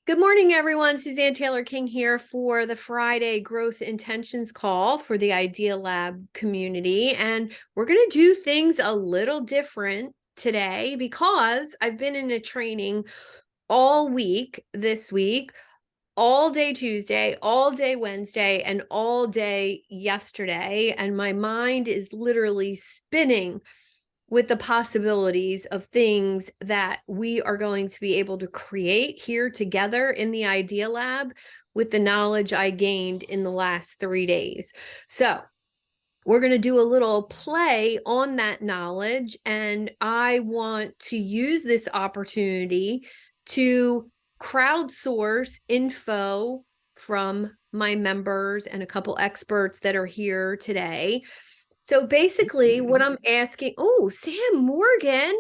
Good morning, everyone. Suzanne Taylor King here for the Friday Growth Intentions call for the Idea Lab community. And we're going to do things a little different today because I've been in a training all week this week, all day Tuesday, all day Wednesday, and all day yesterday. And my mind is literally spinning with the possibilities of things that we are going to be able to create here together in the Idea Lab with the knowledge I gained in the last 3 days. So we're going to do a little play on that knowledge, and I want to use this opportunity to crowdsource info from my members and a couple experts that are here today. So basically what I'm asking, oh, Sam Morgan,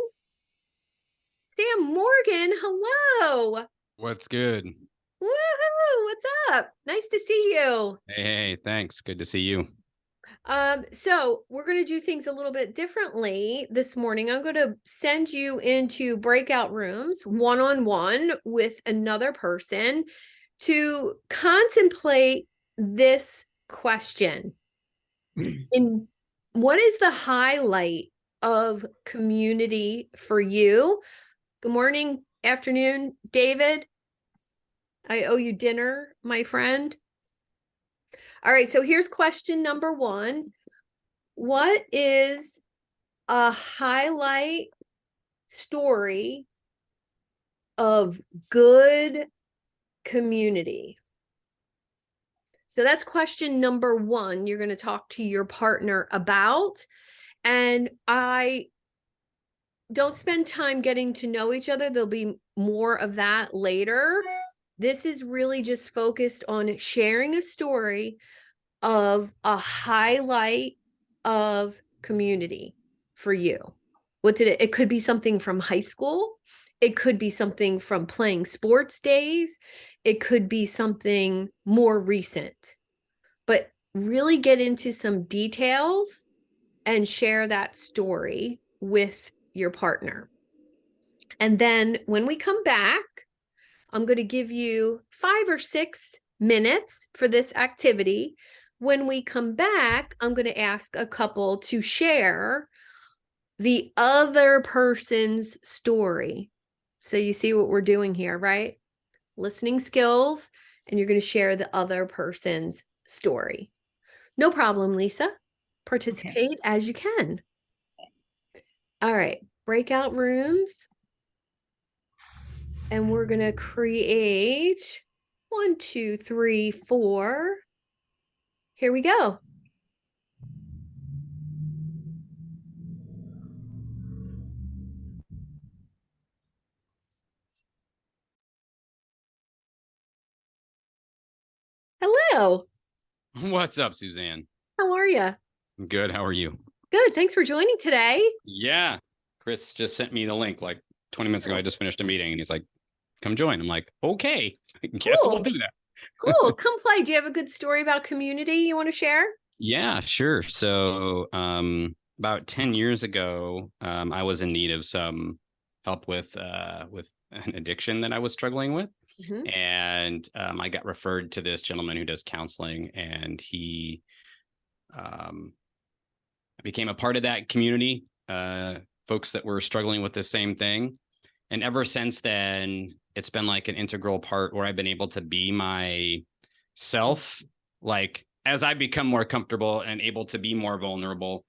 hello. What's good? Woohoo, what's up? Nice to see you. Hey, thanks. Good to see you. So we're going to do things a little bit differently this morning. I'm going to send you into breakout rooms one-on-one with another person to contemplate this question. In what is the highlight of community for you? Good morning, afternoon, David. I owe you dinner, my friend. All right, so here's question number one. What is a highlight story of good community? So that's question number one. You're going to talk to your partner about. And I don't spend time getting to know each other. There'll be more of that later. This is really just focused on sharing a story of a highlight of community for you. What did it could be something from high school. It could be something from playing sports days. It could be something more recent. But really get into some details and share that story with your partner. And then when we come back, I'm going to give you 5 or 6 minutes for this activity. When we come back, I'm going to ask a couple to share the other person's story. So you see what we're doing here, right? Listening skills, and you're going to share the other person's story. No problem, Lisa. Participate as you can. All right, breakout rooms. And we're going to create 1, 2, 3, 4. Here we go. Hello. What's up, Suzanne? How are you? Good. How are you? Good. Thanks for joining today. Yeah. Chris just sent me the link like 20 minutes ago. I just finished a meeting and he's like, come join. I'm like, okay, I guess we'll do that. Cool. Come play. Do you have a good story about community you want to share? Yeah, sure. So about 10 years ago, I was in need of some help with an addiction that I was struggling with. Mm-hmm. And I got referred to this gentleman who does counseling, and he became a part of that community, folks that were struggling with the same thing. And ever since then, it's been like an integral part where I've been able to be myself, like as I become more comfortable and able to be more vulnerable.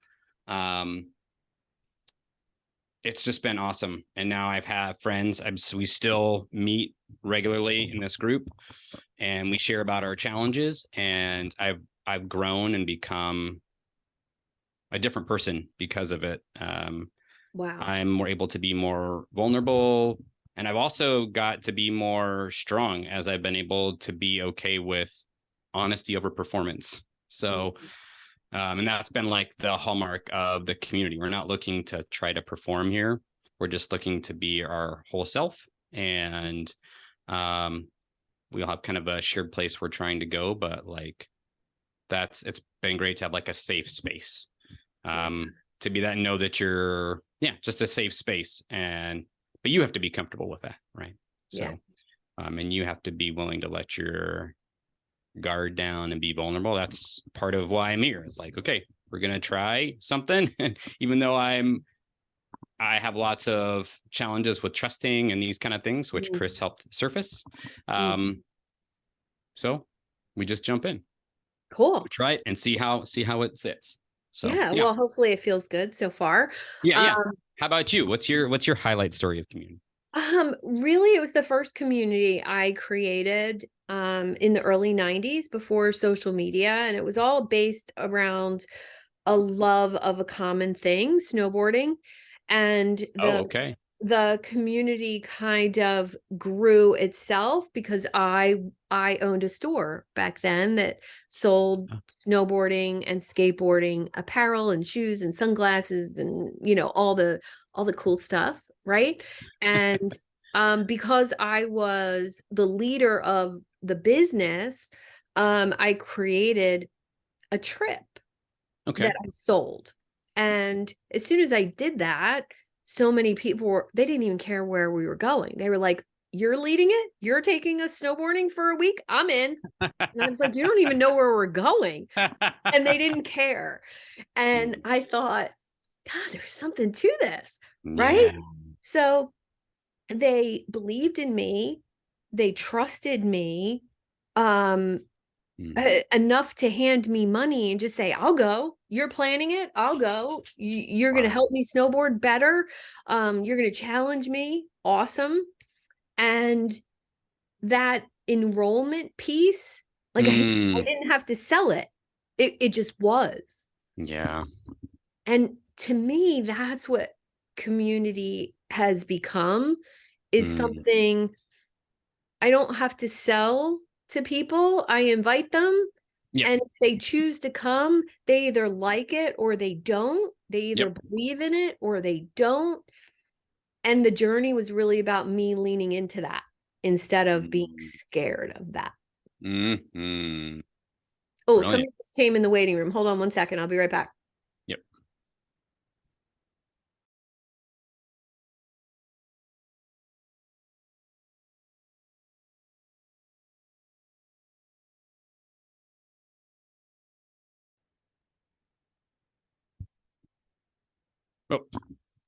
It's just been awesome. And now I've had friends. We still meet regularly in this group, and we share about our challenges. And I've grown and become a different person because of it. Wow. I'm more able to be more vulnerable, and I've also got to be more strong as I've been able to be okay with honesty over performance. So, and that's been like the hallmark of the community. We're not looking to try to perform here. We're just looking to be our whole self. And we'll have kind of a shared place we're trying to go, but like it's been great to have like a safe space. To be that and know that you're just a safe space, but you have to be comfortable with that, right? So And you have to be willing to let your guard down and be vulnerable. That's part of why I'm here. It's like, okay, we're going to try something. And even though I have lots of challenges with trusting and these kind of things, which Mm, Chris helped surface. mm. So we just jump in, we Cool. try it and see how it sits. So Yeah. yeah, Well, hopefully it feels good so far. yeah. Um, How about you? What's your highlight story of community? Really, it was the first community I created in the early 90s before social media, and it was all based around a love of a common thing, snowboarding. And Oh, the okay. the community kind of grew itself because I owned a store back then that sold snowboarding and skateboarding apparel and shoes and sunglasses and all the cool stuff, right? And because I was the leader of the business, I created a trip Okay. that I sold. And as soon as I did that, so many people they didn't even care where we were going. They were like, "You're leading it? You're taking us snowboarding for a week? I'm in." And I was like, "You don't even know where we're going." And they didn't care. And I thought, God, there's something to this, right? Yeah. So they believed in me, they trusted me. Um, Mm. enough to hand me money and just say, I'll go. You're planning it. I'll go. You're going to Wow. help me snowboard better. You're going to challenge me. Awesome. And that enrollment piece, like I Mm. didn't have to sell it. It just was. Yeah. And to me, that's what community has become, is Mm. something I don't have to sell to people. I invite them. Yep. And if they choose to come, they either like it or they don't. They either Yep. believe in it or they don't. And the journey was really about me leaning into that instead of being scared of that. Mm-hmm. Oh, Brilliant. somebody just came in the waiting room. Hold on one second. I'll be right back. Yep. Oh,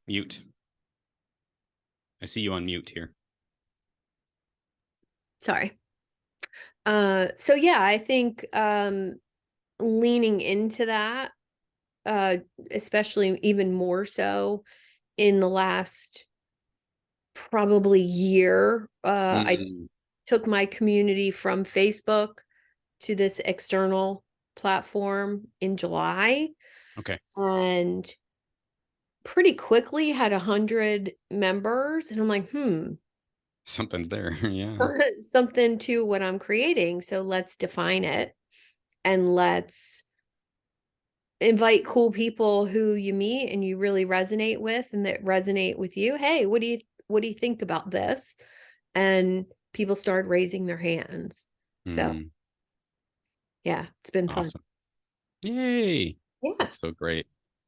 mute. I see you on mute here. Sorry. So yeah, I think leaning into that, uh, especially even more so in the last probably year. I just Mm. took my community from Facebook to this external platform in July, Okay. and pretty quickly had 100 members. And I'm like, Something's there. Yeah. something to what I'm creating. So let's define it and let's invite cool people who you meet and you really resonate with and that resonate with you. Hey, what do you think about this? And people started raising their hands. So Mm. yeah, it's been fun. Awesome. Yay. Yeah. That's so great.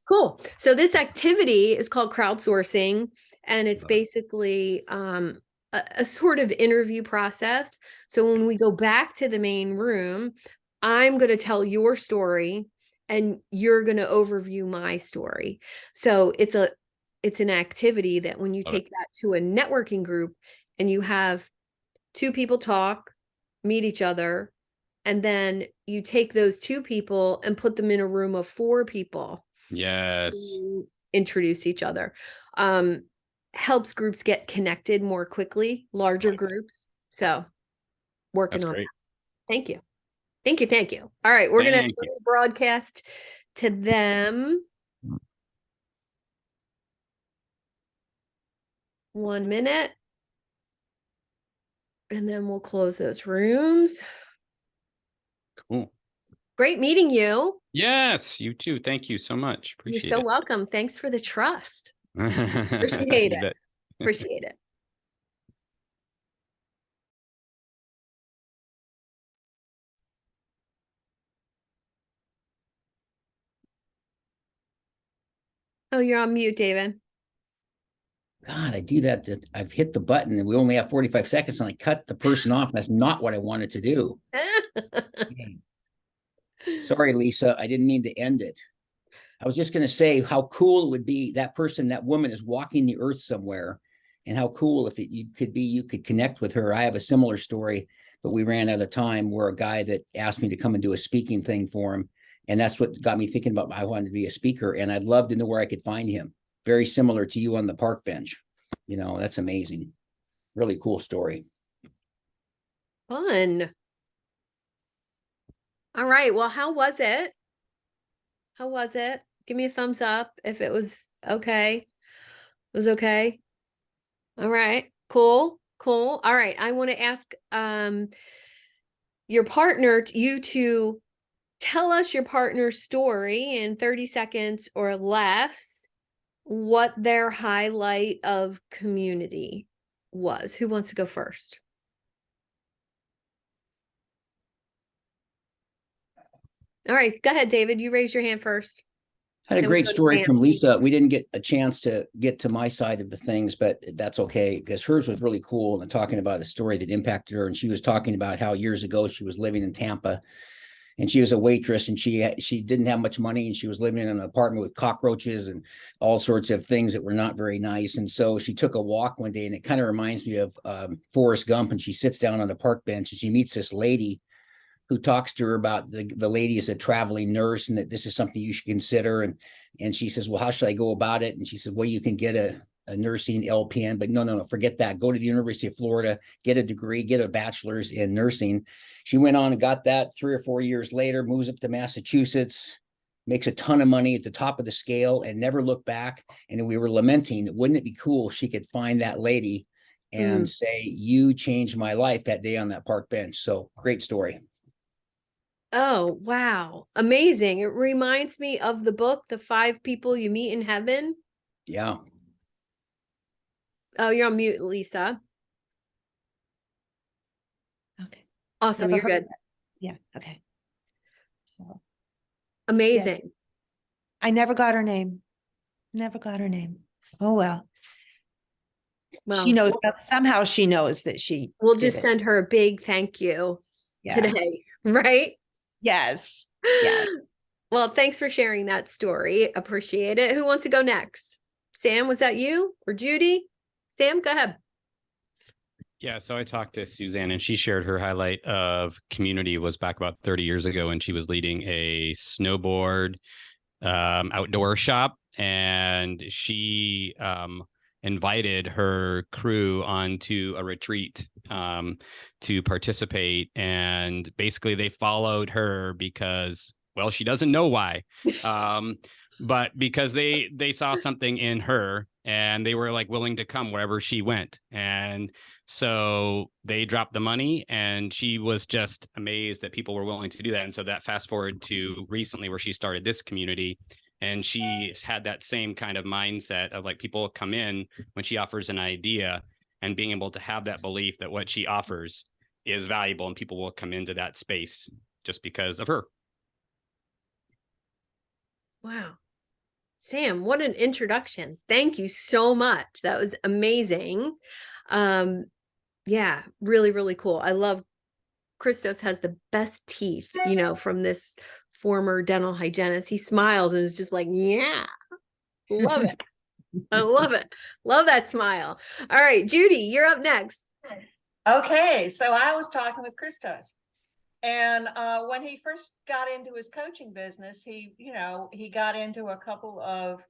Cool. So this activity is called crowdsourcing, and it's Love it. basically a sort of interview process. So when we go back to the main room, I'm going to tell your story and you're going to overview my story. So it's an activity that when you Love it. take that to a networking group and you have two people talk, meet each other, and then you take those two people and put them in a room of four people Yes. to introduce each other. Um, Helps groups get connected more quickly, I larger like that. groups. So working That's on that. great. Thank you. Thank you. Thank you. All right. We're gonna Thank you. broadcast to them. 1 minute. And then we'll close those rooms. Cool. Great meeting you. Yes, you too. Thank you so much. You're Appreciate so it. welcome. Thanks for the trust. Appreciate You it. bet. Appreciate it. Oh, you're on mute, David. God, I do that. I've hit the button and we only have 45 seconds and I cut the person off. That's not what I wanted to do. Sorry, Lisa. I didn't mean to end it. I was just going to say how cool it would be. That person, that woman is walking the earth somewhere. And how cool if you could connect with her. I have a similar story, but we ran out of time where a guy that asked me to come and do a speaking thing for him. And that's what got me thinking about I wanted to be a speaker. And I'd love to know where I could find him. Very similar to you on the park bench. You know, that's amazing. Really cool story. Fun. All right. Well, how was it? How was it? Give me a thumbs up if it was okay. It was okay. All right. Cool. Cool. All right. I want to ask your partner, you to tell us your partner's story in 30 seconds or less, what their highlight of community was. Who wants to go first? All right, go ahead, David. You raise your hand first. Had a Then we great go to story Sam. from Lisa. We didn't get a chance to get to my side of the things, but that's okay because hers was really cool and talking about a story that impacted her. And she was talking about how years ago she was living in Tampa and she was a waitress and she didn't have much money and she was living in an apartment with cockroaches and all sorts of things that were not very nice. And so she took a walk one day and it kind of reminds me of Forrest Gump. And she sits down on the park bench and she meets this lady who talks to her about the lady is a traveling nurse and that this is something you should consider. And she says, well, how should I go about it? And she says, well, you can get a nursing LPN, but no, forget that. Go to the University of Florida, get a degree, get a bachelor's in nursing. She went on and got that 3 or 4 years later, moves up to Massachusetts, makes a ton of money at the top of the scale and never looked back. And we were lamenting, wouldn't it be cool if she could find that lady and say, you changed my life that day on that park bench. So great story. Oh, wow. Amazing. It reminds me of the book, The 5 People You Meet in Heaven. Yeah. Oh, you're on mute, Lisa. Okay. Awesome. Never You're heard good. of that. Yeah. Okay. So Amazing. I never got her name. Never got her name. Oh, well. Well, She knows that somehow she knows that she we'll did just it. send her a big thank you Yeah. today, right? Yes. Yeah. Well, thanks for sharing that story. Appreciate it. Who wants to go next? Sam, was that you or Judy? Sam, go ahead. Yeah, so I talked to Suzanne and she shared her highlight of community was back about 30 years ago and she was leading a snowboard outdoor shop and she invited her crew onto a retreat to participate. And basically they followed her because, well, she doesn't know why. But because they saw something in her and they were like willing to come wherever she went. And so they dropped the money and she was just amazed that people were willing to do that. And so that fast forward to recently where she started this community and she's had that same kind of mindset of like people come in when she offers an idea and being able to have that belief that what she offers is valuable and people will come into that space just because of her. Wow. Sam, what an introduction. Thank you so much. That was amazing. Yeah, really, really cool. I love Christos has the best teeth, you know, from this former dental hygienist. He smiles and is just like, yeah, love it. I love it. Love that smile. All right, Judy, you're up next. Okay, so I was talking with Christos, and when he first got into his coaching business, he got into a couple of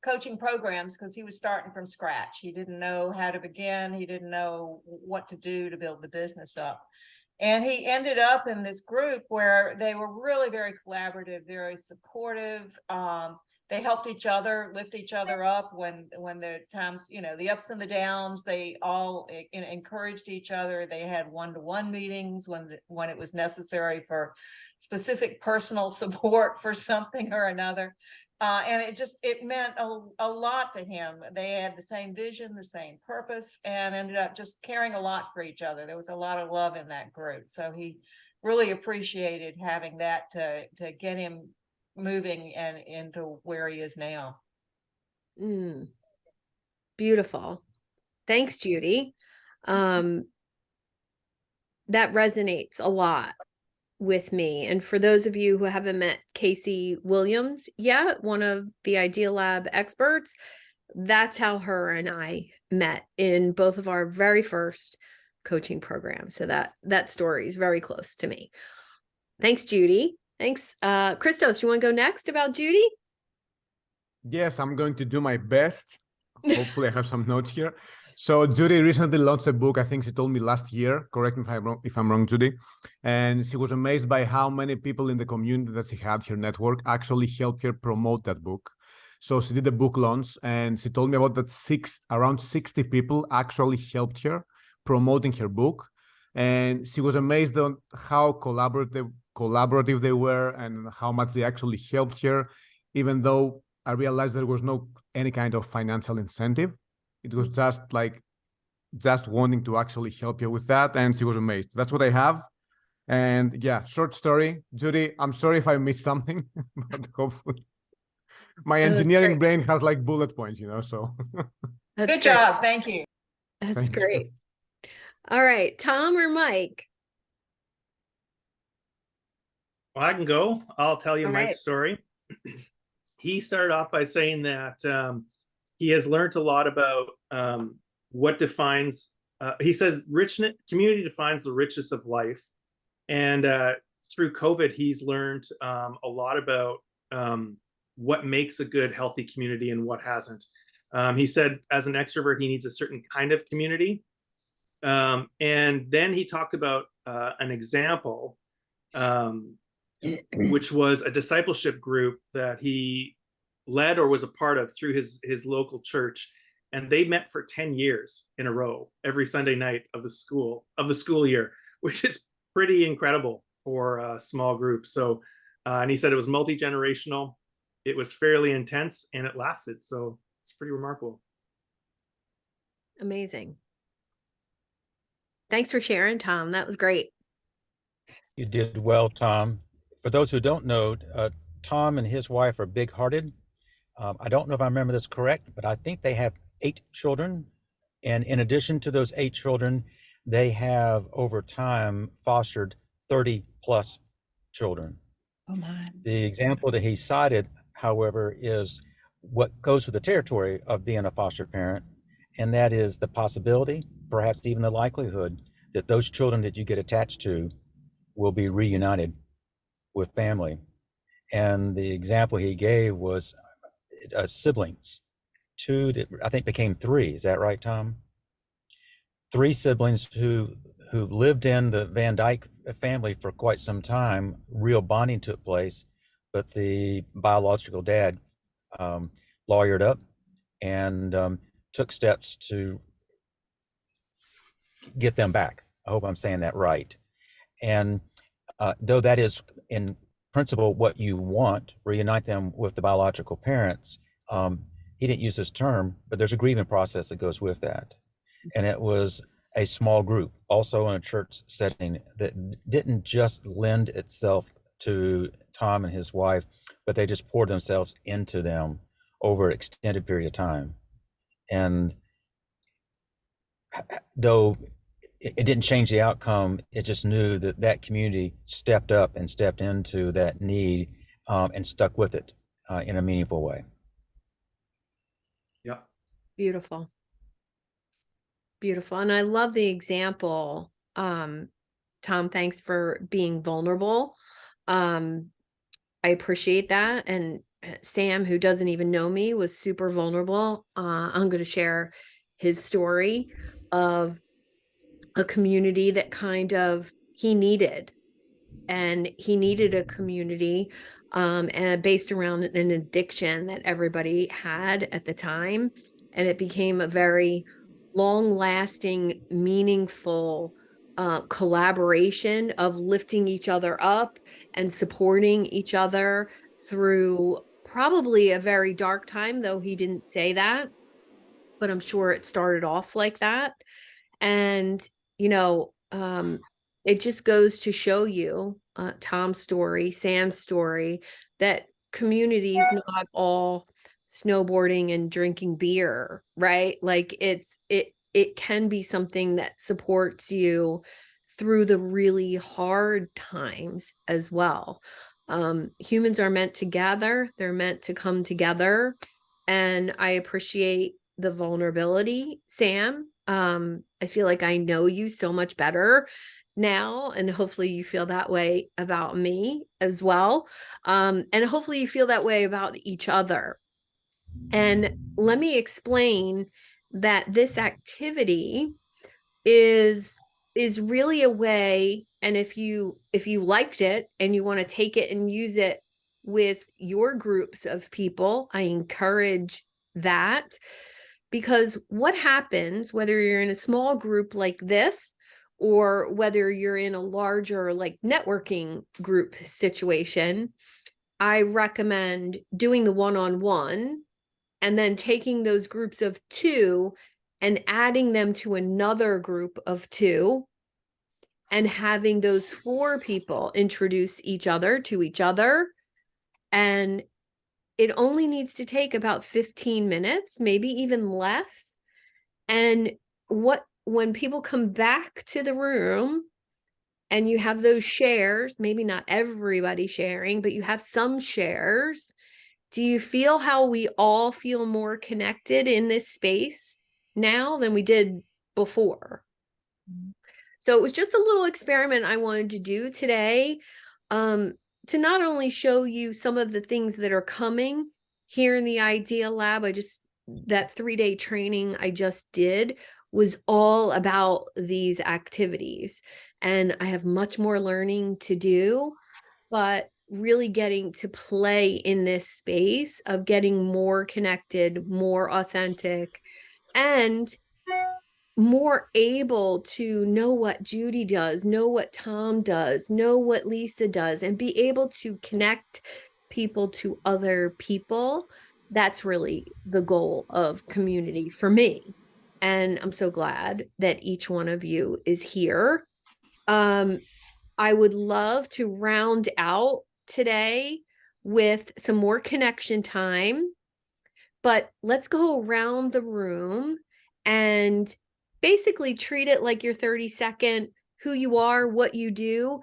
coaching programs because he was starting from scratch. He didn't know how to begin. He didn't know what to do to build the business up. And he ended up in this group where they were really very collaborative, very supportive. They helped each other, lift each other up when the times, the ups and the downs, they all encouraged each other. They had one-to-one meetings when it was necessary for specific personal support for something or another. And it meant a lot to him. They had the same vision, the same purpose, and ended up just caring a lot for each other. There was a lot of love in that group. So he really appreciated having that to get him moving and into where he is now. Beautiful. Thanks, Judy. That resonates a lot with me. And for those of you who haven't met Casey Williams yet, one of the Idea Lab experts, that's how her and I met in both of our very first coaching programs. So that story is very close to me. Thanks, Judy. Thanks. Christos, you want to go next about Judy? Yes, I'm going to do my best. Hopefully I have some notes here. So Judy recently launched a book. I think she told me last year. Correct me if I'm wrong, Judy. And she was amazed by how many people in the community that she had, her network, actually helped her promote that book. So she did a book launch, and she told me about that around 60 people actually helped her promoting her book. And she was amazed on how collaborative they were and how much they actually helped her, even though I realized there was no any kind of financial incentive. It was just wanting to actually help you with that. And she was amazed. That's what I have. And yeah, short story. Judy, I'm sorry if I missed something, but hopefully my engineering brain has like bullet points, so. That's Good great. job. Thank you. That's Thank you. great. All right, Tom or Mike? Well, I can go. I'll tell you All Mike's right. story. He started off by saying that he has learned a lot about what defines, he says, community defines the richness of life. And through COVID, he's learned a lot about what makes a good, healthy community and what hasn't. He said, as an extrovert, he needs a certain kind of community. And then he talked about an example, which was a discipleship group that he led or was a part of through his local church. And they met for 10 years in a row, every Sunday night of the school year, which is pretty incredible for a small group. So, and he said it was multi-generational, it was fairly intense, and it lasted. So it's pretty remarkable. Amazing. Thanks for sharing, Tom. That was great. You did well, Tom. For those who don't know, Tom and his wife are big-hearted. I don't know if I remember this correct, but I think they have 8 children. And in addition to those 8 children, they have over time fostered 30 plus children. Oh my. The example that he cited, however, is what goes with the territory of being a foster parent, and that is the possibility, perhaps even the likelihood, that those children that you get attached to will be reunited with family. And the example he gave was siblings, 2 that I think became 3. Is that right, Tom? 3 siblings who lived in the Van Dyke family for quite some time. Real bonding took place, but the biological dad lawyered up and took steps to get them back. I hope I'm saying that right. And though that is in principle what you want, reunite them with the biological parents, he didn't use this term, but there's a grieving process that goes with that. And it was a small group, also in a church setting, that didn't just lend itself to Tom and his wife, but they just poured themselves into them over an extended period of time. And though it didn't change the outcome, it just knew that that community stepped up and stepped into that need and stuck with it in a meaningful way. Yeah. Beautiful. Beautiful. And I love the example. Tom, thanks for being vulnerable. I appreciate that. And Sam, who doesn't even know me, was super vulnerable. I'm going to share his story of a community that kind of he needed. And he needed a community and based around an addiction that everybody had at the time. And it became a very long-lasting, meaningful collaboration of lifting each other up and supporting each other through probably a very dark time, though he didn't say that, but I'm sure it started off like that. And, it just goes to show you, Tom's story, Sam's story, that community is not all snowboarding and drinking beer, right? Like it can be something that supports you through the really hard times as well. Humans are meant to gather, they're meant to come together. And I appreciate the vulnerability, Sam. I feel like I know you so much better now, and hopefully you feel that way about me as well. And hopefully you feel that way about each other. And let me explain that this activity is really a way, and if you liked it and you want to take it and use it with your groups of people, I encourage that. Because what happens, whether you're in a small group like this or whether you're in a larger like networking group situation, I recommend doing the one-on-one and then taking those groups of 2 and adding them to another group of 2 and having those 4 people introduce each other to each other. And it only needs to take about 15 minutes, maybe even less. And when people come back to the room and you have those shares, maybe not everybody sharing, but you have some shares, do you feel how we all feel more connected in this space now than we did before? So it was just a little experiment I wanted to do today, to not only show you some of the things that are coming here in the Idea Lab. That 3-day training I just did was all about these activities. And I have much more learning to do, but really getting to play in this space of getting more connected, more authentic, and more able to know what Judy does, know what Tom does, know what Lisa does, and be able to connect people to other people. That's really the goal of community for me. And I'm so glad that each one of you is here. I would love to round out today with some more connection time, but let's go around the room and basically treat it like your 30-second who you are, what you do.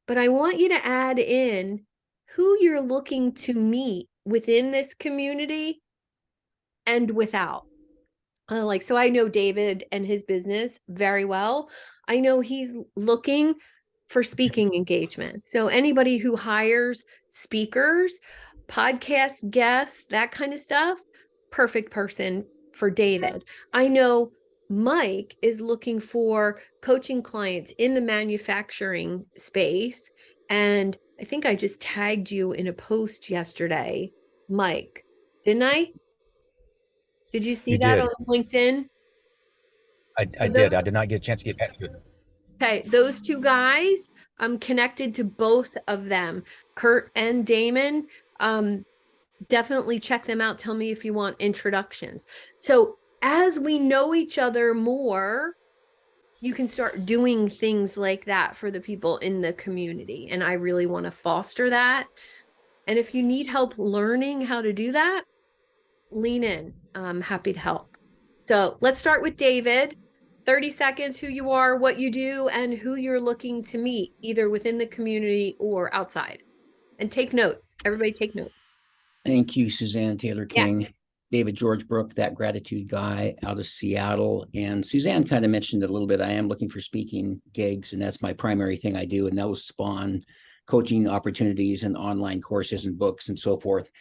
But I want you to add in who you're looking to meet within this community and without. So I know David and his business very well. I know he's looking for speaking engagement. So anybody who hires speakers, podcast guests, that kind of stuff, perfect person for David. I know Mike is looking for coaching clients in the manufacturing space. And I think I just tagged you in a post yesterday, Mike, didn't I? Did you see You that did. on LinkedIn? I did. I did not get a chance to get back to it. Okay, those 2 guys, I'm connected to both of them, Kurt and Damon. Definitely check them out. Tell me if you want introductions. So as we know each other more, you can start doing things like that for the people in the community. And I really want to foster that. And if you need help learning how to do that, lean in. I'm happy to help. So let's start with David. 30 seconds, who you are, what you do, and who you're looking to meet, either within the community or outside. And take notes. Everybody take notes. Thank you, Suzanne Taylor Yeah. King. David George Brook, that gratitude guy out of Seattle. And Suzanne kind of mentioned it a little bit. I am looking for speaking gigs, and that's my primary thing I do. And those spawn coaching opportunities and online courses and books and so forth.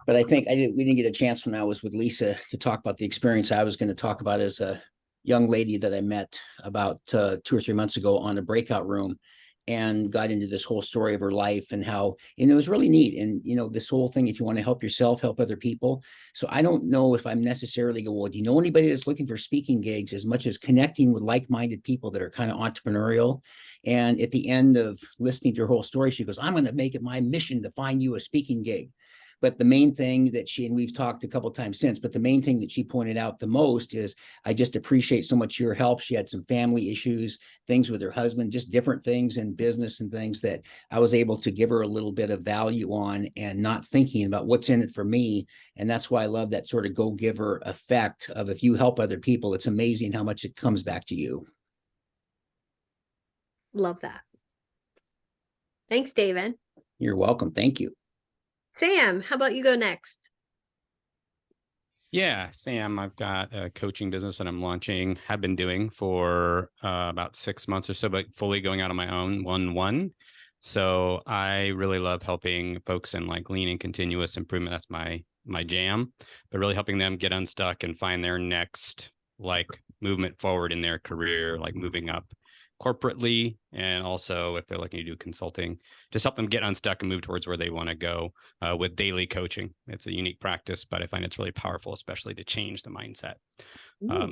But I think we didn't get a chance when I was with Lisa to talk about the experience I was going to talk about as a young lady that I met about 2 or 3 months ago on a breakout room, and got into this whole story of her life and how, and it was really neat. And, this whole thing, if you want to help yourself, help other people. So I don't know if I'm necessarily go, well, do you know anybody that's looking for speaking gigs, as much as connecting with like-minded people that are kind of entrepreneurial. And at the end of listening to her whole story, she goes, I'm going to make it my mission to find you a speaking gig. But the main thing that and we've talked a couple times since, but the main thing that she pointed out the most is, I just appreciate so much your help. She had some family issues, things with her husband, just different things in business and things that I was able to give her a little bit of value on, and not thinking about what's in it for me. And that's why I love that sort of go-giver effect of, if you help other people, it's amazing how much it comes back to you. Love that. Thanks, David. You're welcome. Thank you. Sam, how about you go next? Yeah, Sam, I've got a coaching business that I'm launching, have been doing for about 6 months or so, but fully going out on my own, 1-1. So I really love helping folks in like lean and continuous improvement. That's my jam, but really helping them get unstuck and find their next like movement forward in their career, like moving up corporately, and also if they're looking to do consulting, just help them get unstuck and move towards where they want to go with daily coaching. It's a unique practice, but I find it's really powerful, especially to change the mindset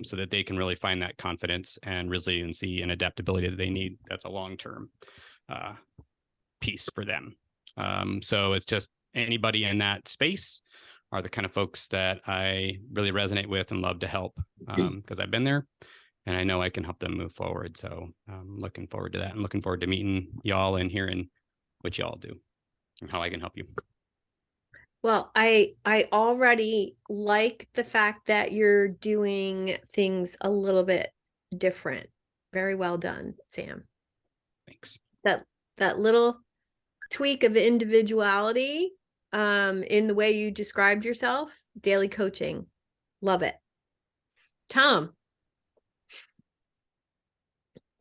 so that they can really find that confidence and resiliency and adaptability that they need. That's a long-term piece for them. So it's just anybody in that space are the kind of folks that I really resonate with and love to help because I've been there. And I know I can help them move forward. So I'm looking forward to that. I'm looking forward to meeting y'all and hearing what y'all do and how I can help you. Well, I already like the fact that you're doing things a little bit different. Very well done, Sam. Thanks. That little tweak of individuality in the way you described yourself, daily coaching. Love it. Tom.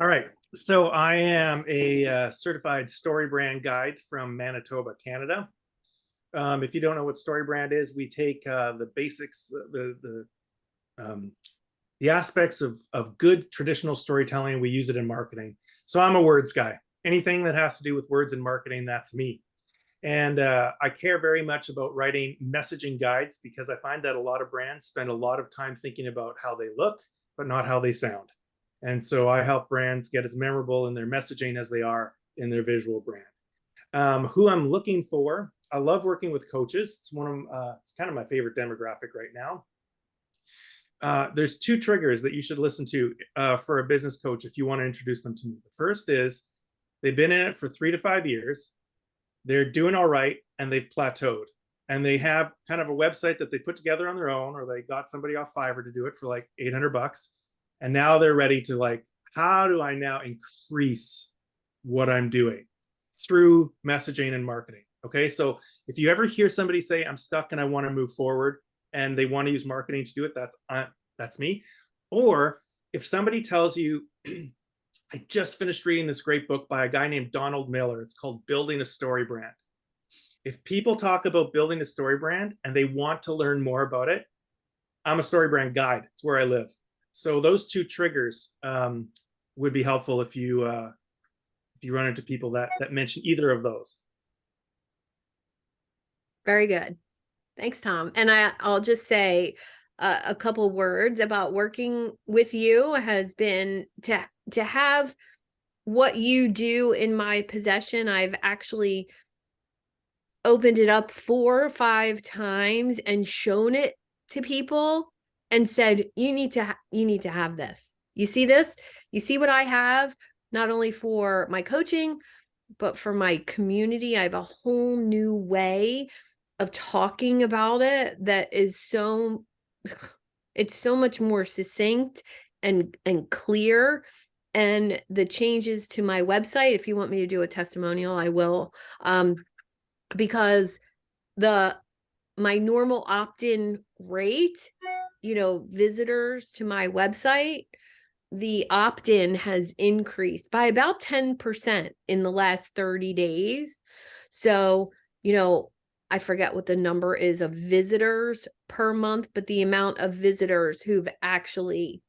All right. So I am a certified story brand guide from Manitoba, Canada. If you don't know what story brand is, we take the basics, the aspects of good traditional storytelling. We use it in marketing. So I'm a words guy. Anything that has to do with words and marketing, that's me. And I care very much about writing messaging guides because I find that a lot of brands spend a lot of time thinking about how they look, but not how they sound. And so I help brands get as memorable in their messaging as they are in their visual brand. Who I'm looking for, I love working with coaches. It's it's kind of my favorite demographic right now. There's 2 triggers that you should listen to for a business coach if you want to introduce them to me. The first is they've been in it for 3 to 5 years. They're doing all right and they've plateaued. And they have kind of a website that they put together on their own, or they got somebody off Fiverr to do it for like $800. And now they're ready to like, how do I now increase what I'm doing through messaging and marketing? Okay. So if you ever hear somebody say, I'm stuck and I want to move forward, and they want to use marketing to do it, that's me. Or if somebody tells you, I just finished reading this great book by a guy named Donald Miller. It's called Building a Story Brand. If people talk about building a story brand and they want to learn more about it, I'm a story brand guide. It's where I live. So those 2 triggers would be helpful if you run into people that mention either of those. Very good. Thanks, Tom. And I'll just say a couple words about working with you has been to have what you do in my possession. I've actually opened it up 4 or 5 times and shown it to people and said, you need to have this. You see this? You see what I have, not only for my coaching, but for my community. I have a whole new way of talking about it that is it's so much more succinct and clear. And the changes to my website, if you want me to do a testimonial, I will, because my normal opt-in rate, visitors to my website, the opt-in has increased by about 10% in the last 30 days. So, I forget what the number is of visitors per month, but the amount of visitors who've actually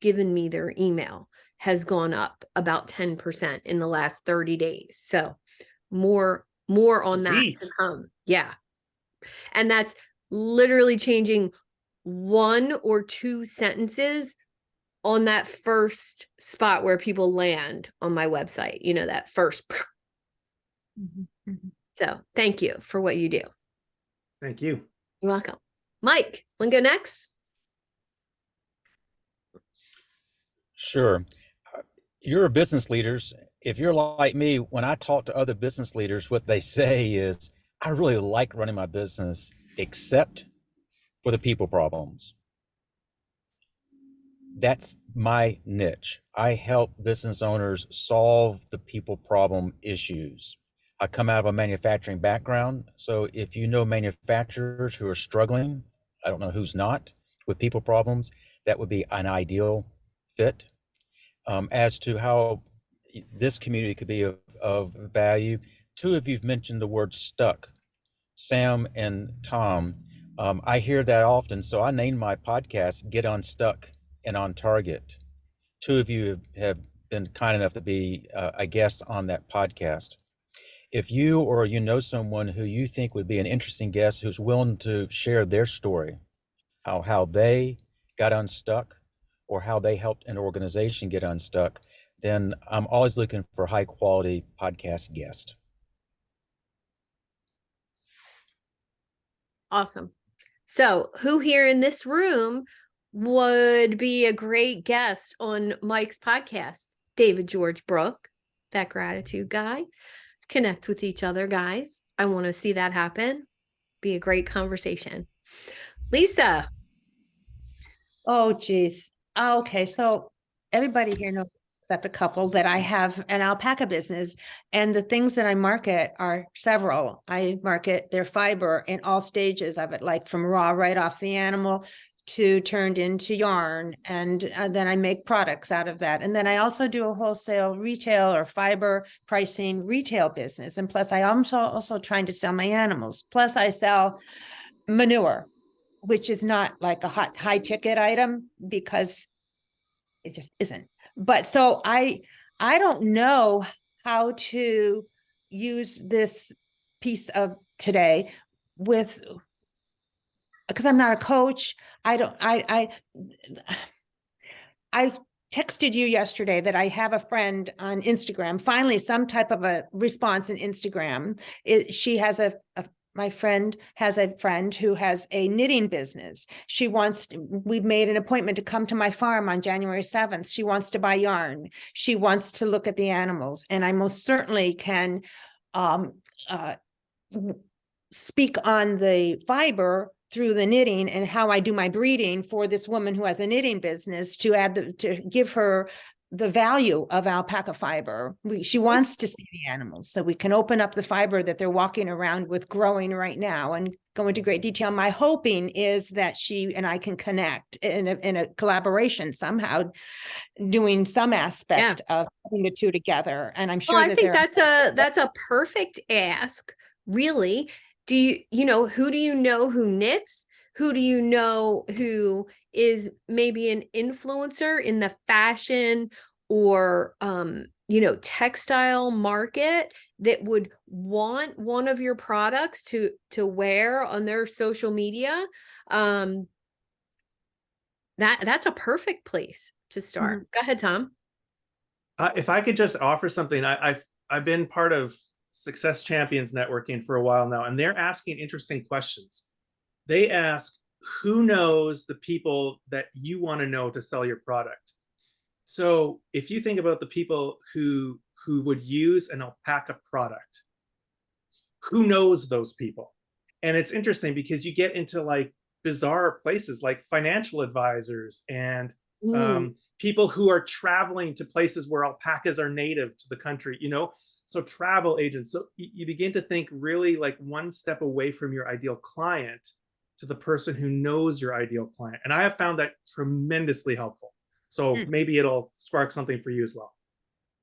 given me their email has gone up about 10% in the last 30 days. So more on that to come. Yeah. And that's literally changing 1 or 2 sentences on that first spot where people land on my website, that first. So thank you for what you do. Thank you. You're welcome. Mike, want to go next? Sure. You're business leaders. If you're like me, when I talk to other business leaders, what they say is, I really like running my business, except for the people problems. That's my niche. I help business owners solve the people problem issues. I come out of a manufacturing background. So if you know manufacturers who are struggling, I don't know who's not, with people problems, that would be an ideal fit. As to how this community could be of value, two of you've mentioned the word stuck, Sam and Tom. I hear that often, so I named my podcast Get Unstuck and On Target. Two of you have been kind enough to be a guest on that podcast. If you or you know someone who you think would be an interesting guest who's willing to share their story, how they got unstuck or how they helped an organization get unstuck, then I'm always looking for high quality podcast guests. Awesome. So who here in this room would be a great guest on Mike's podcast? David George Brooke, that gratitude guy. Connect with each other, guys. I want to see that happen. Be a great conversation. Lisa. Oh, geez. Okay, so everybody here knows, except a couple, that I have an alpaca business, and the things that I market are several. I market their fiber in all stages of it, like from raw right off the animal to turned into yarn, and then I make products out of that. And then I also do a wholesale retail or fiber pricing retail business. And plus, I am also trying to sell my animals. Plus, I sell manure, which is not like a high ticket item because it just isn't. But so I don't know how to use this piece of today with, because I'm not a coach. I texted you yesterday that I have a friend on Instagram, finally some type of a response in Instagram. She has my friend has a friend who has a knitting business. We've made an appointment to come to my farm on January 7th. She wants to buy yarn. She wants to look at the animals. And I most certainly can speak on the fiber through the knitting and how I do my breeding for this woman who has a knitting business to give her the value of alpaca fiber. She wants to see the animals, so we can open up the fiber that they're walking around with growing right now and go into great detail. My hoping is that she and I can connect in a collaboration somehow, doing some aspect of putting the two together. And I'm sure I think that's a perfect ask, really. Who do you know who knits? Who do you know who is maybe an influencer in the fashion or textile market that would want one of your products to wear on their social media? That's a perfect place to start. Mm-hmm. Go ahead, Tom. If I could just offer something, I've been part of Success Champions networking for a while now, and they're asking interesting questions. They ask, who knows the people that you want to know to sell your product? So if you think about the people who would use an alpaca product, who knows those people? And it's interesting because you get into like bizarre places like financial advisors and people who are traveling to places where alpacas are native to the country, so travel agents. So you begin to think really like one step away from your ideal client to the person who knows your ideal client. And I have found that tremendously helpful. So maybe it'll spark something for you as well.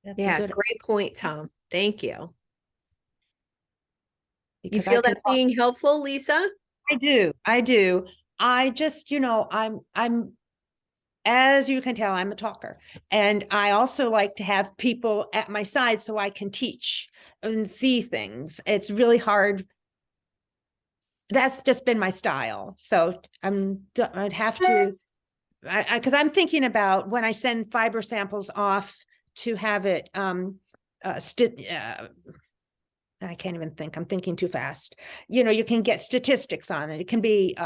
That's great point, Tom. Thank you. You feel that being helpful, Lisa? I do. I just, I'm, as you can tell, I'm a talker, and I also like to have people at my side so I can teach and see things. It's really hard. That's just been my style. So I'd have to, because I'm thinking about when I send fiber samples off to have it, I can't even think, I'm thinking too fast. You can get statistics on it. It can be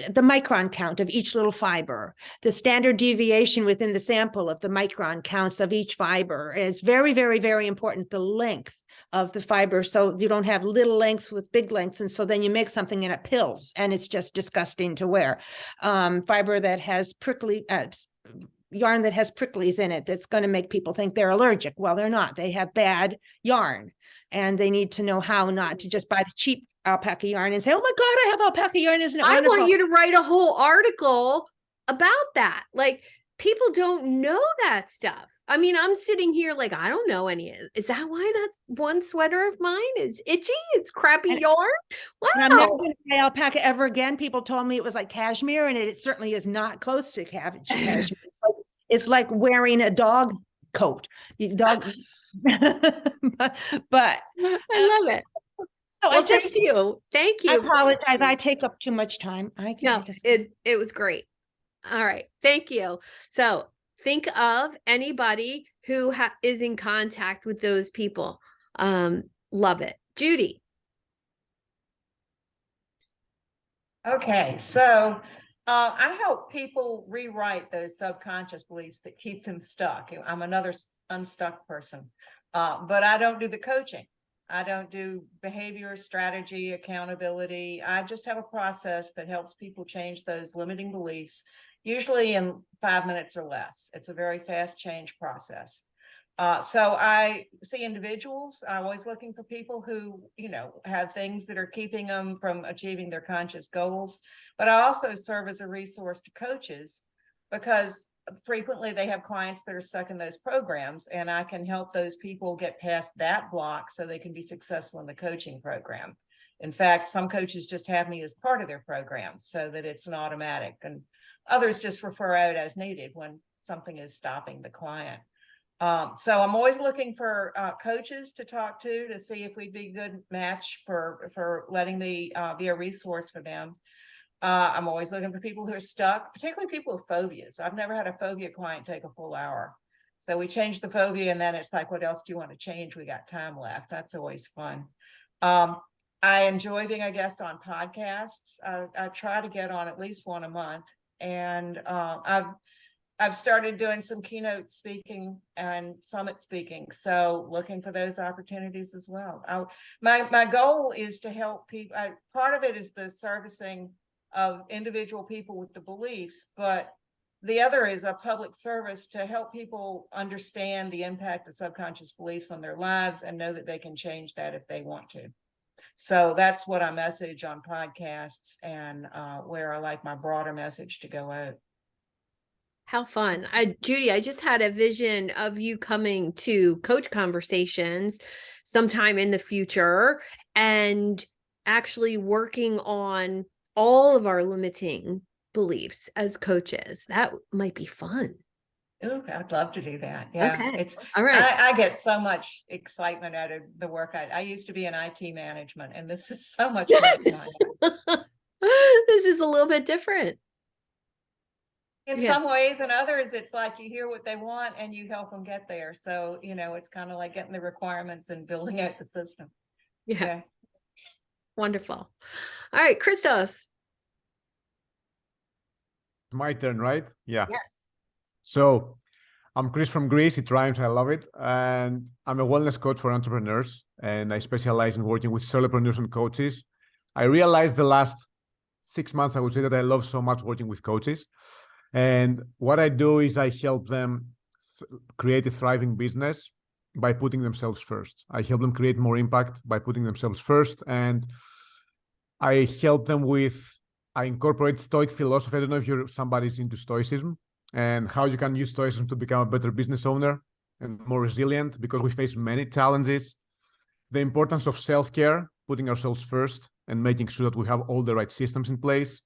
the micron count of each little fiber, the standard deviation within the sample of the micron counts of each fiber is very, very, very important. The length of the fiber, so you don't have little lengths with big lengths, and so then you make something and it pills, and it's just disgusting to wear. Fiber that has prickly yarn that has pricklies in it, that's going to make people think they're allergic. Well, they're not. They have bad yarn, and they need to know how not to just buy the cheap alpaca yarn and say, oh my God, I have alpaca yarn. Isn't it wonderful? I want you to write a whole article about that. Like, people don't know that stuff. I mean, I'm sitting here like, I don't know any. Is that why that one sweater of mine is itchy? It's crappy yarn. Wow. And I'm never going to say alpaca ever again. People told me it was like cashmere, and it certainly is not close to cashmere. It's like wearing a dog coat. Dog. but I love it. So well, thank you. I apologize. I take up too much time. It was great. All right. Thank you. So think of anybody who is in contact with those people. Love it. Judy. Okay. So I help people rewrite those subconscious beliefs that keep them stuck. I'm another unstuck person, but I don't do the coaching. I don't do behavior, strategy, accountability. I just have a process that helps people change those limiting beliefs, usually in 5 minutes or less. It's a very fast change process. So I see individuals. I'm always looking for people who, have things that are keeping them from achieving their conscious goals. But I also serve as a resource to coaches, because frequently they have clients that are stuck in those programs, and I can help those people get past that block so they can be successful in the coaching program. In fact, some coaches just have me as part of their program so that it's an automatic, and others just refer out as needed when something is stopping the client. So I'm always looking for coaches to talk to see if we'd be a good match for letting me be a resource for them. I'm always looking for people who are stuck, particularly people with phobias. I've never had a phobia client take a full hour. So we change the phobia, and then it's like, what else do you want to change? We got time left. That's always fun. I enjoy being a guest on podcasts. I try to get on at least one a month. And I've started doing some keynote speaking and summit speaking. So looking for those opportunities as well. My goal is to help people. Part of it is the servicing of individual people with the beliefs, but the other is a public service to help people understand the impact of subconscious beliefs on their lives and know that they can change that if they want to. So that's what I message on podcasts, and where I like my broader message to go out. How fun. Judy, I just had a vision of you coming to Coach Conversations sometime in the future and actually working on all of our limiting beliefs as coaches. That might be fun. Oh, I'd love to do that. Yeah. Okay. It's all right. I get so much excitement out of the work. I used to be in IT management, and this is so much fun. This is a little bit different. In some ways, and others, it's like you hear what they want and you help them get there. So, it's kind of like getting the requirements and building out the system. Yeah. Wonderful. All right, Christos. My turn, right? Yeah. Yes. So I'm Chris from Greece. It rhymes. I love it. And I'm a wellness coach for entrepreneurs, and I specialize in working with solopreneurs and coaches. I realized the last 6 months, I would say, that I love so much working with coaches. And what I do is I help them create a thriving business by putting themselves first. I help them create more impact by putting themselves first. And I help them I incorporate Stoic philosophy. I don't know if somebody's into Stoicism, and how you can use Stoicism to become a better business owner and more resilient, because we face many challenges. The importance of self-care, putting ourselves first and making sure that we have all the right systems in place.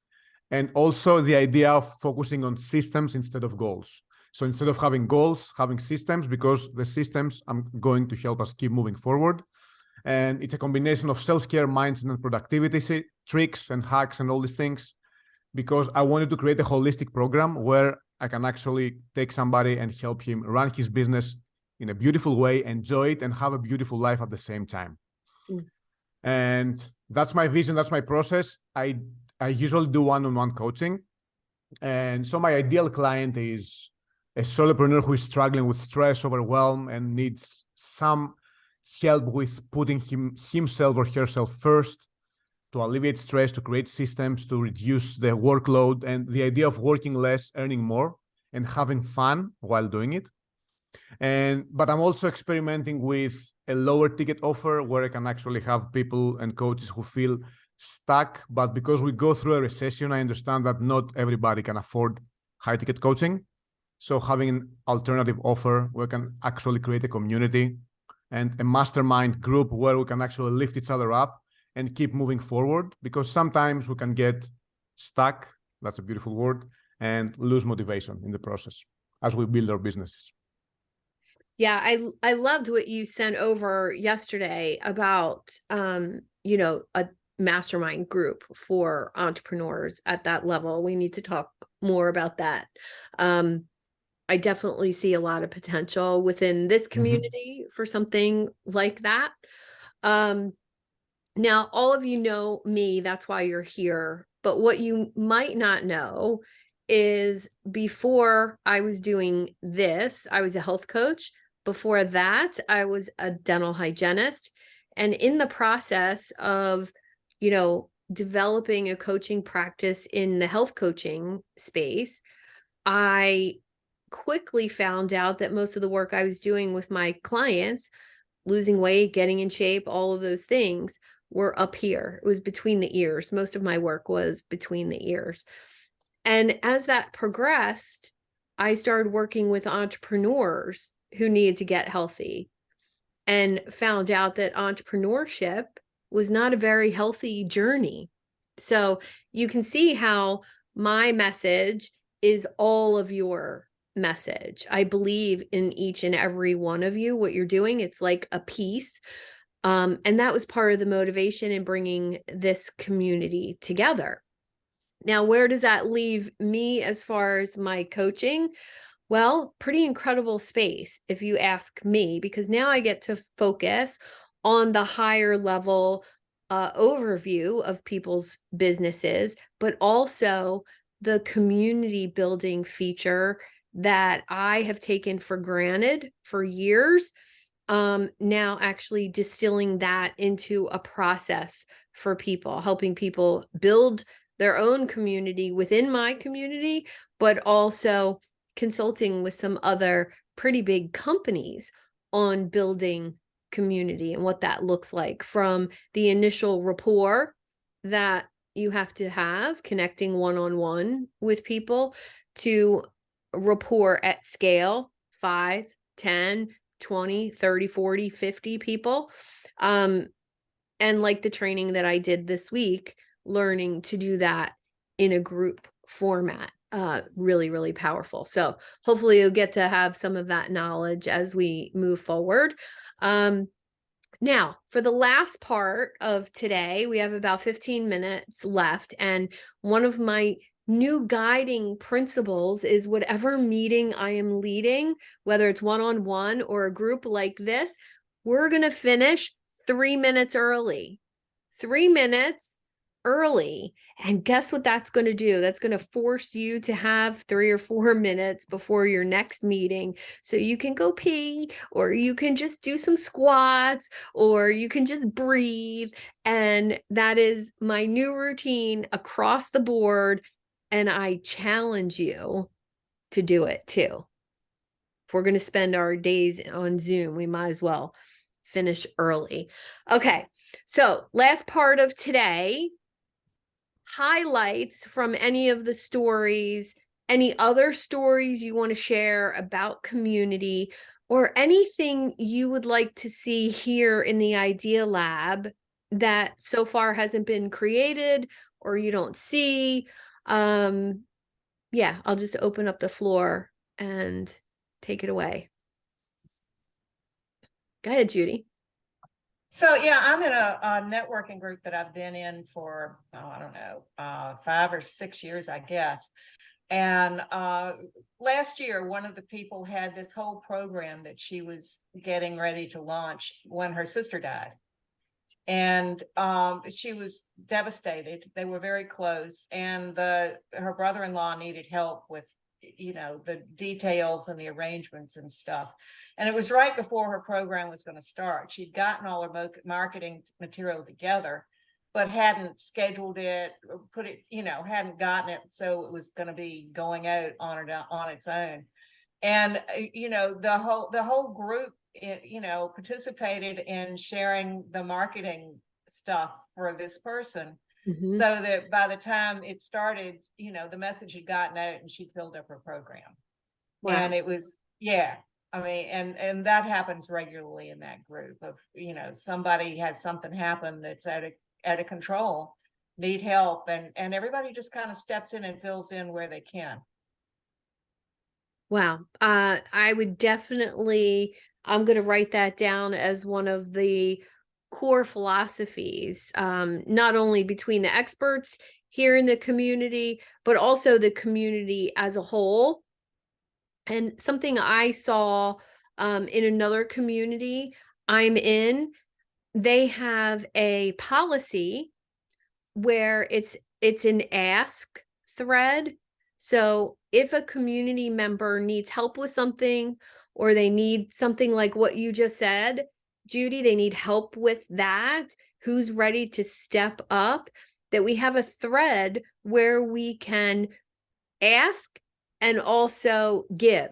And also the idea of focusing on systems instead of goals. So instead of having goals, having systems, because the systems are going to help us keep moving forward. And it's a combination of self-care, mindset, and productivity tricks and hacks and all these things, because I wanted to create a holistic program where I can actually take somebody and help him run his business in a beautiful way, enjoy it, and have a beautiful life at the same time. Mm. And that's my vision. That's my process. I usually do one-on-one coaching. And so my ideal client is a solopreneur who is struggling with stress, overwhelm, and needs some help with putting himself or herself first, to alleviate stress, to create systems, to reduce the workload, and the idea of working less, earning more, and having fun while doing it. But I'm also experimenting with a lower ticket offer where I can actually have people and coaches who feel stuck. But because we go through a recession, I understand that not everybody can afford high ticket coaching. So having an alternative offer where we can actually create a community and a mastermind group where we can actually lift each other up and keep moving forward, because sometimes we can get stuck, that's a beautiful word, and lose motivation in the process as we build our businesses. Yeah, I loved what you sent over yesterday about you know, a mastermind group for entrepreneurs at that level. We need to talk more about that. I definitely see a lot of potential within this community for something like that. Now, all of you know me, that's why you're here. But what you might not know is before I was doing this, I was a health coach. Before that, I was a dental hygienist. And in the process of, you know, developing a coaching practice in the health coaching space, I quickly found out that most of the work I was doing with my clients, losing weight, getting in shape, all of those things, were up here. It was between the ears. Most of my work was between the ears. And as that progressed, I started working with entrepreneurs who needed to get healthy, and found out that entrepreneurship was not a very healthy journey. So you can see how my message is all of your message. I believe in each and every one of you, what you're doing. It's like a piece. And that was part of the motivation in bringing this community together. Now, where does that leave me as far as my coaching? Well, pretty incredible space, if you ask me, because now I get to focus on the higher level overview of people's businesses, but also the community building feature that I have taken for granted for years. Now actually distilling that into a process for people, helping people build their own community within my community, but also consulting with some other pretty big companies on building community and what that looks like, from the initial rapport that you have to have connecting one-on-one with people, to rapport at scale, 5, 10, 20, 30, 40, 50 people. And like the training that I did this week, learning to do that in a group format. Really, really powerful. So hopefully you'll get to have some of that knowledge as we move forward. Now, for the last part of today, we have about 15 minutes left. And one of my new guiding principles is whatever meeting I am leading, whether it's one-on-one or a group like this, we're going to finish 3 minutes early. 3 minutes early. And guess what that's going to do? That's going to force you to have 3 or 4 minutes before your next meeting, so you can go pee, or you can just do some squats, or you can just breathe. And that is my new routine across the board. And I challenge you to do it too. If we're going to spend our days on Zoom, we might as well finish early. Okay. So last part of today, highlights from any of the stories, any other stories you want to share about community, or anything you would like to see here in the Idea Lab that so far hasn't been created or you don't see. Yeah, I'll just open up the floor and take it away. Go ahead, Judy. So yeah, I'm in a networking group that I've been in for, I don't know, 5 or 6 years, I guess. And last year, one of the people had this whole program that she was getting ready to launch when her sister died. And she was devastated. They were very close, and her brother-in-law needed help with, the details and the arrangements and stuff. And it was right before her program was going to start. She'd gotten all her marketing material together, but hadn't scheduled it, put it, hadn't gotten it, so it was going to be going out on its own. And the whole group, participated in sharing the marketing stuff for this person, so that by the time it started, the message had gotten out and she filled up her program. Wow. And it was, I mean, and that happens regularly in that group of, somebody has something happen that's out of control, need help, and everybody just kind of steps in and fills in where they can. Wow. I would definitely, I'm going to write that down as one of the core philosophies, not only between the experts here in the community, but also the community as a whole. And something I saw in another community I'm in, they have a policy where it's an ask thread. So if a community member needs help with something, or they need something like what you just said, Judy, they need help with that, who's ready to step up, that we have a thread where we can ask and also give.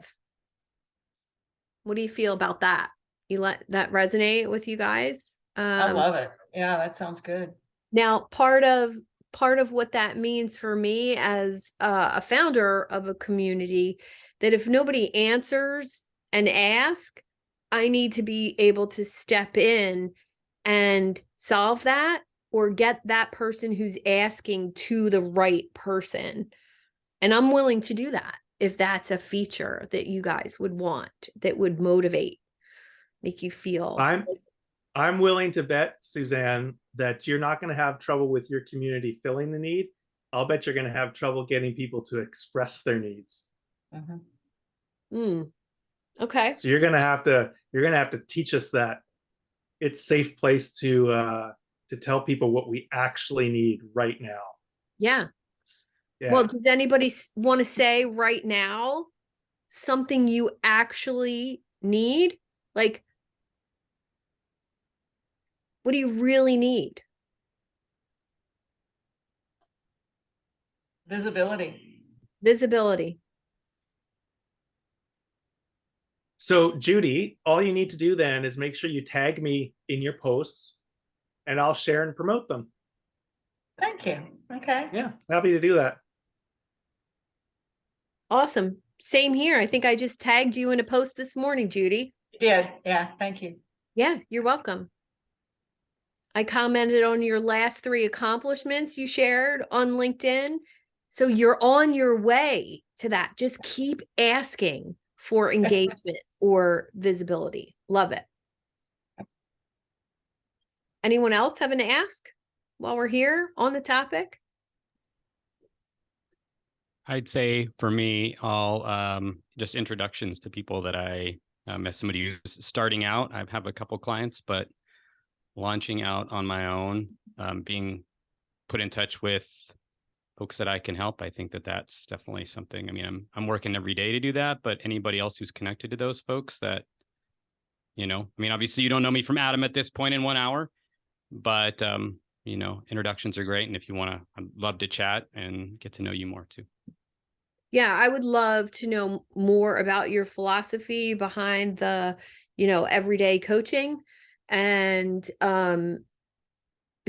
What do you feel about that? You let that resonate with you guys? I love it. Yeah, that sounds good. Now, part of what that means for me as a founder of a community, that if nobody answers and ask, I need to be able to step in and solve that, or get that person who's asking to the right person. And I'm willing to do that if that's a feature that you guys would want, that would motivate, make you feel. I'm willing to bet, Suzanne, that you're not going to have trouble with your community filling the need. I'll bet you're going to have trouble getting people to express their needs. Okay. So you're going to have to teach us that it's a safe place to tell people what we actually need right now. Yeah. Well, does anybody want to say right now something you actually need? Like, what do you really need? Visibility. So Judy, all you need to do then is make sure you tag me in your posts, and I'll share and promote them. Thank you. Okay. Yeah, happy to do that. Awesome. Same here. I think I just tagged you in a post this morning, Judy. You did. Yeah. Thank you. Yeah, you're welcome. I commented on your last 3 accomplishments you shared on LinkedIn. So you're on your way to that. Just keep asking for engagement or visibility. Love it. Anyone else have an ask while we're here on the topic? I'd say for me, I'll just introductions to people that I as somebody who's starting out. I have a couple clients, but launching out on my own, being put in touch with folks that I can help. I think that that's definitely something. I mean, I'm working every day to do that, but anybody else who's connected to those folks that, I mean, obviously you don't know me from Adam at this point in 1 hour, but introductions are great. And if you want to, I'd love to chat and get to know you more too. Yeah, I would love to know more about your philosophy behind the, everyday coaching, and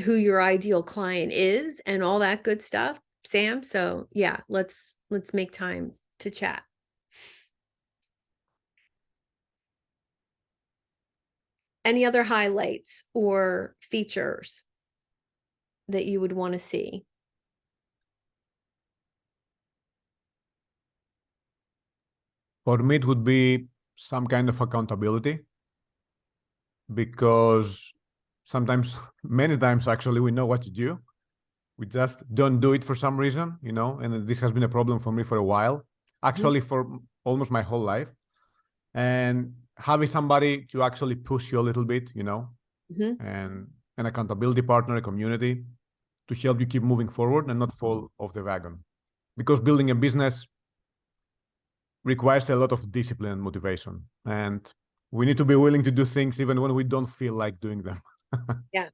who your ideal client is and all that good stuff, Sam. So yeah, let's make time to chat. Any other highlights or features that you would want to see? For me, it would be some kind of accountability, because sometimes, many times actually, we know what to do, We just don't do it for some reason, and this has been a problem for me for a while, actually for almost my whole life. And having somebody to actually push you a little bit, and an accountability partner, a community to help you keep moving forward and not fall off the wagon. Because building a business requires a lot of discipline and motivation. And we need to be willing to do things even when we don't feel like doing them. Yeah.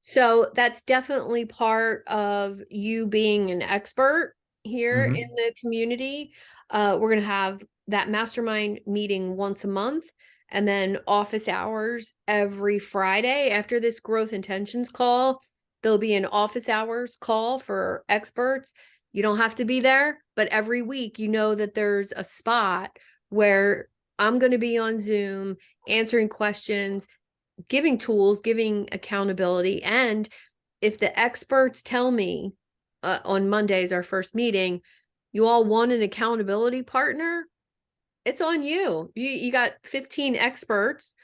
So that's definitely part of you being an expert here in the community. We're going to have that mastermind meeting once a month, and then office hours every Friday. After this growth intentions call, there'll be an office hours call for experts. You don't have to be there, but every week you know that there's a spot where I'm going to be on Zoom answering questions, giving tools, giving accountability. And if the experts tell me on Mondays, our first meeting, you all want an accountability partner, it's on you. You got 15 experts,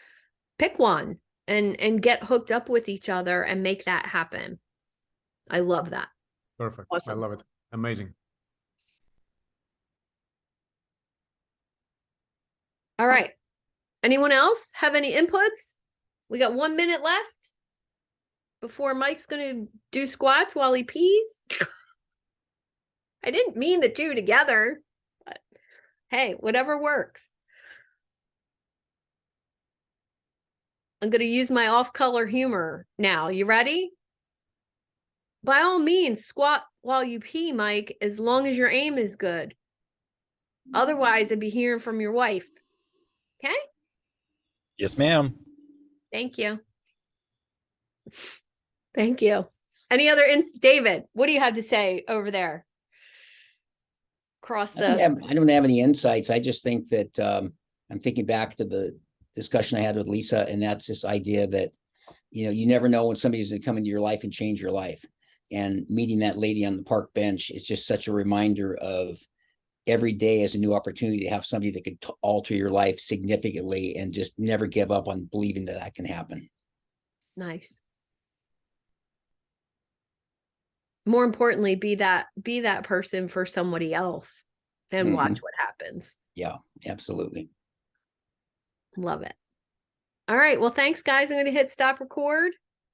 pick one and get hooked up with each other and make that happen. I love that. Perfect. Awesome. I love it. Amazing. All right. Anyone else have any inputs? We got 1 minute left before Mike's going to do squats while he pees. I didn't mean the two together, but hey, whatever works. I'm going to use my off-color humor now. You ready? By all means, squat while you pee, Mike, as long as your aim is good. Otherwise, I'd be hearing from your wife. Okay? Yes, ma'am. Thank you. Thank you. Any other David, what do you have to say over there? Across I don't the have any insights. I just think that I'm thinking back to the discussion I had with Lisa, and that's this idea that, you never know when somebody's going to come into your life and change your life. And meeting that lady on the park bench is just such a reminder of every day as a new opportunity to have somebody that could alter your life significantly, and just never give up on believing that that can happen. nice. More importantly, be that person for somebody else and watch what happens. Yeah, absolutely. Love it. All right. Well, thanks, guys. I'm going to hit stop record.